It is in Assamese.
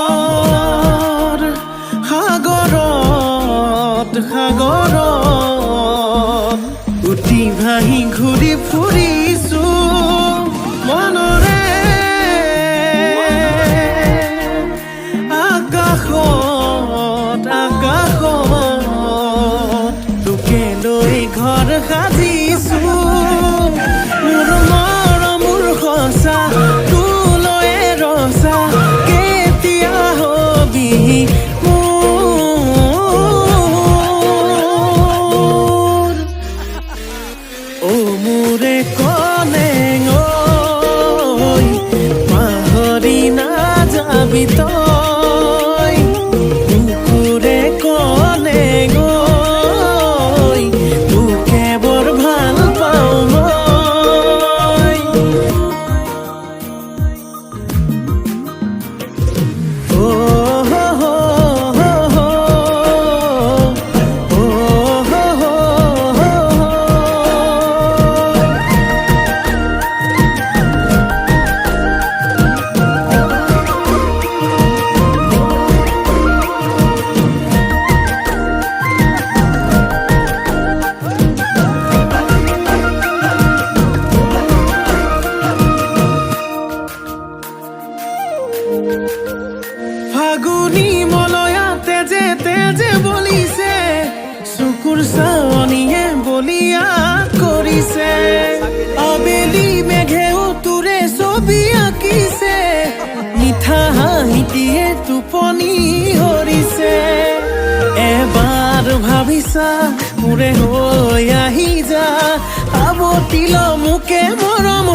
সপোনৰ সাগৰত উটি ভাহি ঘূৰি ফুৰিছো মনৰে আকাশত তোকে লৈ ঘৰ সাজিছো মোৰ মৰমৰ সঁচা তোলৈ ৰচা কেতিয়া হবি মোৰে কলেং ঐ পাহৰি নাযাবি তই কুকুৰে কলেং ঐ তোকে বৰ ভাল পাওঁ মই ফাগুনি মলয়াতে তেজে বলিছে চকুৰ চাৱনিয়ে বলিয়া কৰিছে আবেলি মেঘেও তোৰে ছবি আঁকিছে মিঠা হাঁহিটিয়ে টোপনি হৰিছে এবাৰ ভাবিছা মোৰে হৈ আহি যা আৱতিল মোকে মৰম